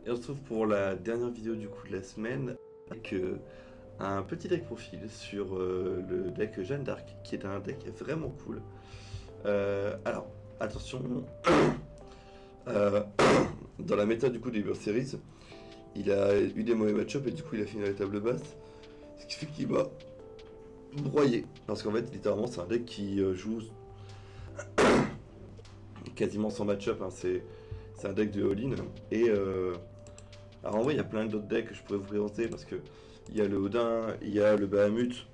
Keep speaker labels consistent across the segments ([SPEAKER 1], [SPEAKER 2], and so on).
[SPEAKER 1] Et on se retrouve pour la dernière vidéo du coup de la semaine avec un petit deck profil sur le deck Jeanne d'Arc qui est un deck vraiment cool. Alors, attention, euh, dans la méta du coup des Burst Series, il a eu des mauvais match-up et du coup il a fini à la table basse, ce qui fait qu'il m'a broyé. Parce qu'en fait, littéralement, c'est un deck qui joue quasiment sans match-up, hein. C'est un deck de all-in et alors en vrai, il y a plein d'autres decks que je pourrais vous présenter parce que il y a le Odin, il y a le Bahamut,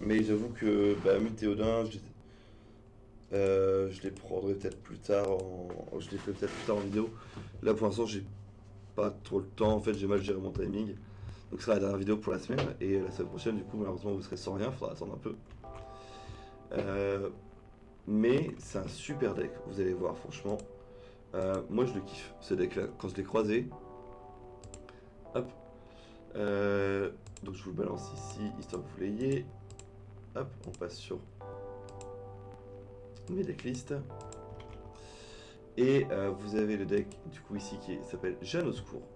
[SPEAKER 1] mais j'avoue que Bahamut et Odin, je les prendrai peut-être plus tard, je les ferai peut-être plus tard en vidéo. Là pour l'instant, j'ai pas trop le temps, en fait, j'ai mal géré mon timing. Donc ce sera la dernière vidéo pour la semaine et la semaine prochaine, du coup, malheureusement, vous serez sans rien, faudra attendre un peu. Mais c'est un super deck, vous allez voir, franchement. Moi, je le kiffe, ce deck-là. Quand je l'ai croisé, hop. Donc je vous le balance ici, histoire que vous l'ayez. Hop, on passe sur mes decklists. Et vous avez le deck du coup ici qui s'appelle Jeanne au secours.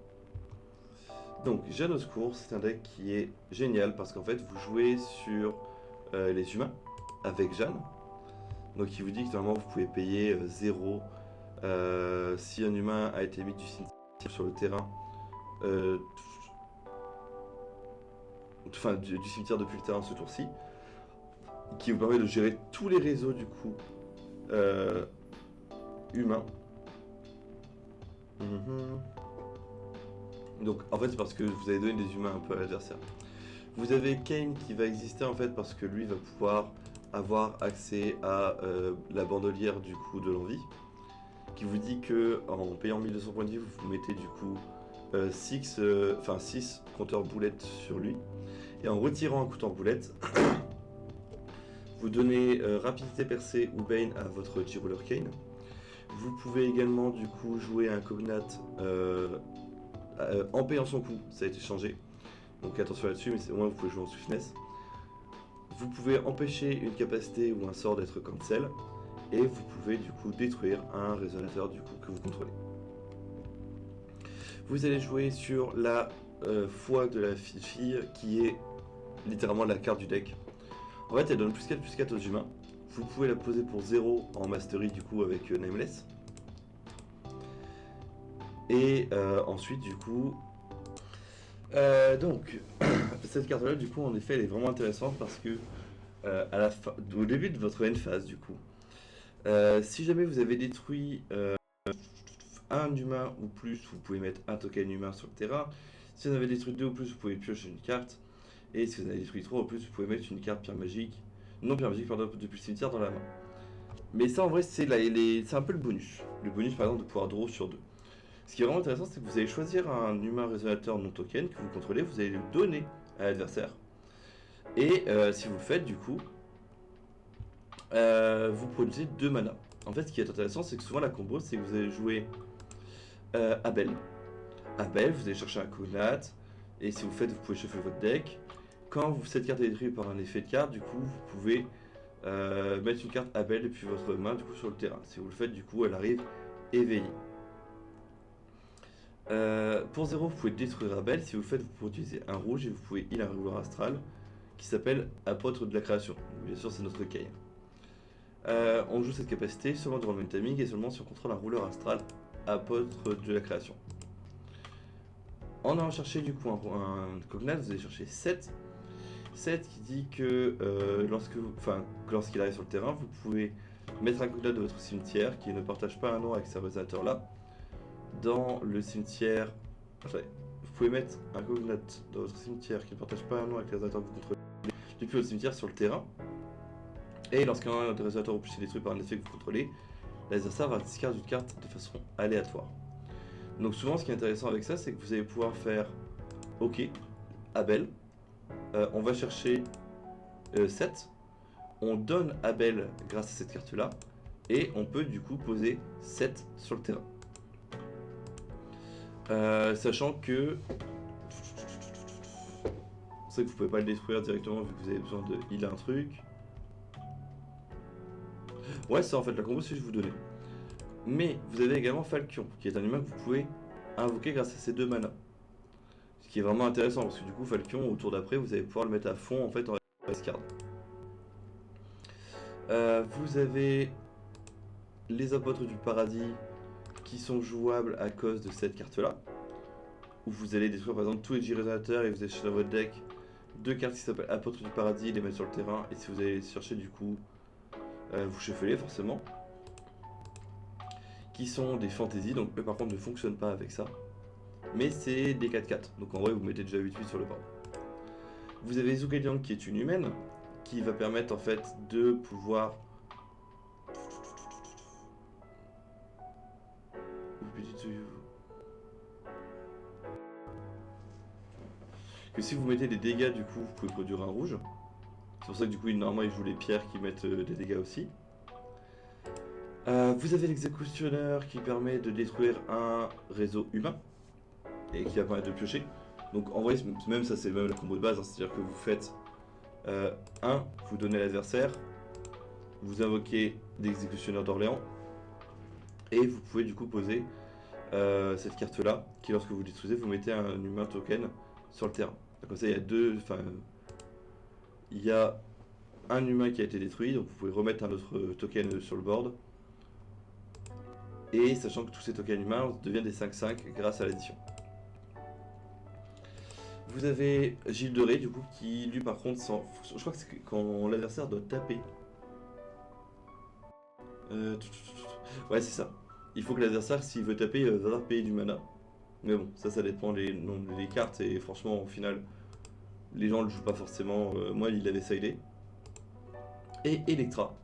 [SPEAKER 1] Donc Jeanne au secours, c'est un deck qui est génial parce qu'en fait vous jouez sur les humains avec Jeanne. Donc il vous dit que normalement vous pouvez payer 0 si un humain a été mis du cimetière sur le terrain. Enfin du cimetière depuis le terrain ce tour-ci. Qui vous permet de gérer tous les réseaux du coup humains. Donc en fait c'est parce que vous avez donné des humains un peu à l'adversaire. Vous avez Kane qui va exister en fait parce que lui va pouvoir avoir accès à la bandolière du coup de l'envie, qui vous dit que en payant 1200 points de vie vous mettez du coup 6 compteurs boulettes sur lui, et en retirant un compteur boulette vous donnez rapidité percée ou Bane à votre G-Roller Kane. Vous pouvez également du coup jouer un Cognate en payant son coup, ça a été changé. Donc attention là-dessus, mais au moins vous pouvez jouer en swiftness. Vous pouvez empêcher une capacité ou un sort d'être cancel. Et vous pouvez du coup détruire un résonateur du coup que vous contrôlez. Vous allez jouer sur la foi de la fille qui est littéralement la carte du deck. En fait, elle donne +4/+4 aux humains. Vous pouvez la poser pour 0 en mastery du coup avec Nameless. Et ensuite du coup... donc, cette carte là du coup en effet elle est vraiment intéressante parce que au début de votre end phase du coup, si jamais vous avez détruit un humain ou plus, vous pouvez mettre un token humain sur le terrain. Si vous en avez détruit 2 ou plus, vous pouvez piocher une carte. Et si vous en avez détruit 3 ou plus, vous pouvez mettre une carte pierre magique, depuis le cimetière dans la main. Mais ça en vrai c'est un peu le bonus. Le bonus par exemple de pouvoir draw sur 2. Ce qui est vraiment intéressant, c'est que vous allez choisir un humain résonateur non token que vous contrôlez, vous allez le donner à l'adversaire. Et si vous le faites, du coup, vous produisez 2 mana. En fait, ce qui est intéressant, c'est que souvent la combo, c'est que vous allez jouer Abel. Abel, vous allez chercher un Cognate, et si vous le faites, vous pouvez shuffle votre deck. Quand cette carte est détruite par un effet de carte, du coup, vous pouvez mettre une carte Abel depuis votre main, du coup, sur le terrain. Si vous le faites, du coup, elle arrive éveillée. Pour 0, vous pouvez détruire Abel. Si vous le faites, vous pouvez utiliser un rouge et vous pouvez heal un rouleur astral qui s'appelle Apôtre de la création. Donc, bien sûr, c'est notre Kane. On joue cette capacité seulement durant le main timing et seulement si on contrôle un rouleur astral Apôtre de la création. En allant chercher du coup un Cognate, vous allez chercher 7. 7 qui dit que lorsqu'il arrive sur le terrain, vous pouvez mettre un Cognate de votre cimetière qui ne partage pas un nom avec ce résonateur là dans le cimetière. Attendez, vous pouvez mettre un Cognate dans votre cimetière qui ne partage pas un nom avec les résonateur que vous contrôlez depuis votre cimetière sur le terrain. Et lorsqu'un des résolateurs ou plus est détruit par un effet que vous contrôlez, l'adversaire va discard une carte de façon aléatoire. Donc souvent ce qui est intéressant avec ça, c'est que vous allez pouvoir faire OK, Abel, on va chercher 7, on donne Abel grâce à cette carte là, et on peut du coup poser 7 sur le terrain. Sachant que c'est que vous pouvez pas le détruire directement vu que vous avez besoin de heal un truc. Ouais, ça en fait la combo si je vous donnais. Mais vous avez également Falcon, qui est un humain que vous pouvez invoquer grâce à ces 2 manas. Ce qui est vraiment intéressant parce que du coup Falchion au tour d'après vous allez pouvoir le mettre à fond en fait en race card. Vous avez les apôtres du paradis qui sont jouables à cause de cette carte là. Où vous allez détruire par exemple tous les générateurs et vous allez chercher dans votre deck 2 cartes qui s'appellent apôtres du paradis, les mettre sur le terrain. Et si vous allez les chercher du coup, vous shufflez forcément. Qui sont des fantaisies, donc eux par contre ne fonctionnent pas avec ça. Mais c'est des 4-4, donc en vrai vous mettez déjà 8-8 sur le board. Vous avez Zhuge qui est une humaine, qui va permettre en fait de pouvoir... Que si vous mettez des dégâts du coup vous pouvez produire un rouge. C'est pour ça que du coup normalement ils jouent les pierres qui mettent des dégâts aussi. Vous avez l'exécutionneur qui permet de détruire un réseau humain et qui va permettre de piocher. Donc en vrai, même ça c'est même la combo de base, hein, c'est-à-dire que vous faites 1, vous donnez à l'adversaire, vous invoquez l'exécutionneur d'Orléans et vous pouvez du coup poser cette carte là qui lorsque vous détruisez, vous mettez un humain token sur le terrain. Comme ça il y a il y a un humain qui a été détruit, donc vous pouvez remettre un autre token sur le board. Et sachant que tous ces tokens humains deviennent des 5-5 grâce à l'addition. Vous avez Gilles de Ré du coup qui lui par contre je crois que c'est quand l'adversaire doit taper. Ouais c'est ça. Il faut que l'adversaire s'il veut taper va devoir payer du mana. Mais bon ça dépend des cartes et franchement au final les gens le jouent pas forcément. Moi il avait sidé. Et Electra.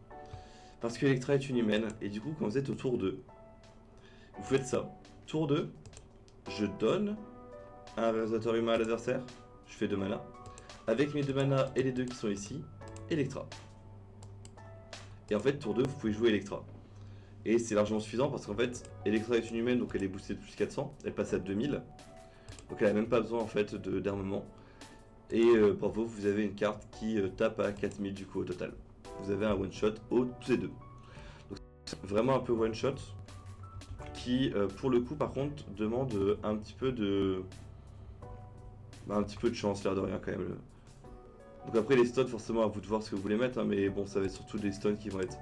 [SPEAKER 1] Parce que Electra est une humaine et du coup quand vous êtes au tour 2, vous faites ça. Tour 2, je donne un réalisateur humain à l'adversaire, je fais 2 mana. Avec mes 2 mana et les 2 qui sont ici, Electra. Et en fait, tour 2, vous pouvez jouer Electra. Et c'est largement suffisant parce qu'en fait, Electra est une humaine, donc elle est boostée de plus 400, elle passe à 2000. Donc elle n'a même pas besoin en fait d'armement. Et bravo, vous avez une carte qui tape à 4000 du coup au total. Vous avez un one shot au tous les deux. Donc c'est vraiment un peu one shot. Qui pour le coup par contre demande un petit peu de chance l'air de rien quand même. Donc après les stuns forcément à vous de voir ce que vous voulez mettre hein, mais bon ça va être surtout des stuns qui vont être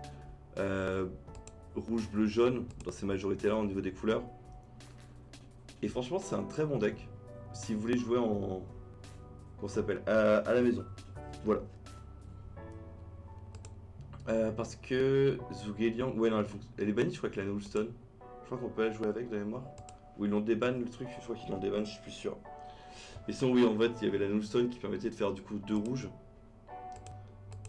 [SPEAKER 1] rouge, bleu, jaune dans ces majorités là au niveau des couleurs. Et franchement c'est un très bon deck si vous voulez jouer en comment ça s'appelle à la maison. Voilà. Parce que Zhuge ouais non elle est bannie je crois que la Nullstone. Je crois qu'on peut la jouer avec de mémoire. Ou ils l'ont déban le truc, je crois qu'ils l'ont déban, je suis plus sûr. Mais sinon oui en fait il y avait la Nullstone qui permettait de faire du coup 2 rouges.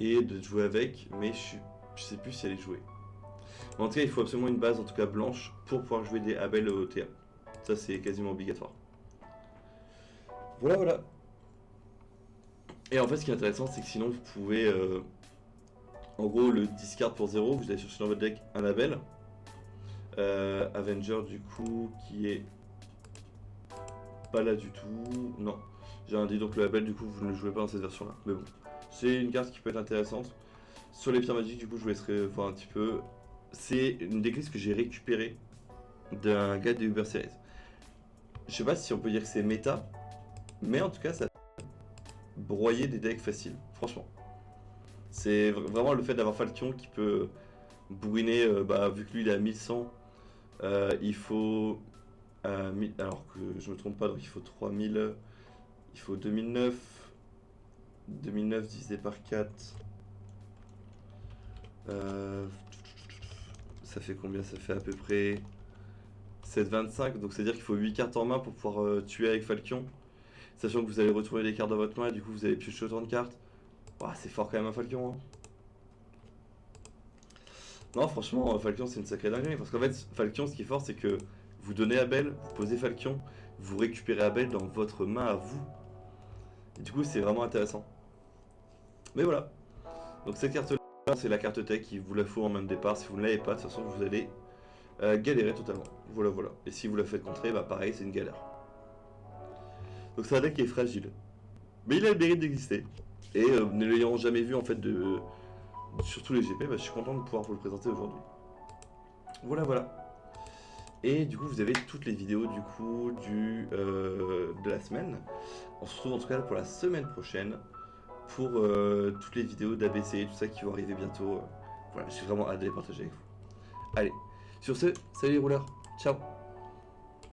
[SPEAKER 1] Et de jouer avec, mais je sais plus si elle est jouée. Mais en tout cas il faut absolument une base en tout cas blanche pour pouvoir jouer des Abel au TA. Ça c'est quasiment obligatoire. Voilà. Et en fait ce qui est intéressant c'est que sinon vous pouvez en gros le discard pour 0, vous allez chercher dans votre deck un Abel. Avenger du coup qui est pas là du tout, non j'ai un dit donc le label du coup vous ne le jouez pas dans cette version là, mais bon c'est une carte qui peut être intéressante. Sur les pierres magiques du coup je vous laisserai voir un petit peu, c'est une decklist que j'ai récupérée d'un gars des Uber Series. Je sais pas si on peut dire que c'est méta, mais en tout cas ça broyer des decks faciles, franchement c'est vraiment le fait d'avoir Falchion qui peut bourriner, vu que lui il est à 1100. Il faut alors que je me trompe pas donc il faut 3000, il faut 2009 divisé par 4 ça fait combien? Ça fait à peu près 7,25 donc c'est à dire qu'il faut 8 cartes en main pour pouvoir tuer avec Falchion, sachant que vous allez retrouver les cartes dans votre main et du coup vous allez piocher autant de cartes. C'est fort quand même un Falchion hein. Non, franchement, Falchion, c'est une sacrée dinguerie. Parce qu'en fait, Falchion, ce qui est fort, c'est que vous donnez Abel, vous posez Falchion, vous récupérez Abel dans votre main à vous. Et du coup, c'est vraiment intéressant. Mais voilà. Donc, cette carte-là, c'est la carte tech qui vous la faut en main de départ. Si vous ne l'avez pas, de toute façon, vous allez galérer totalement. Voilà. Et si vous la faites contrer, pareil, c'est une galère. Donc, c'est un deck qui est fragile. Mais il a le mérite d'exister. Et ne l'ayant jamais vu, en fait, surtout les GP, je suis content de pouvoir vous le présenter aujourd'hui. Voilà. Et du coup, vous avez toutes les vidéos du coup de la semaine. On se retrouve en tout cas pour la semaine prochaine pour toutes les vidéos d'ABC, tout ça qui vont arriver bientôt. Voilà, j'ai vraiment hâte de les partager avec vous. Allez, sur ce, salut les rouleurs, ciao!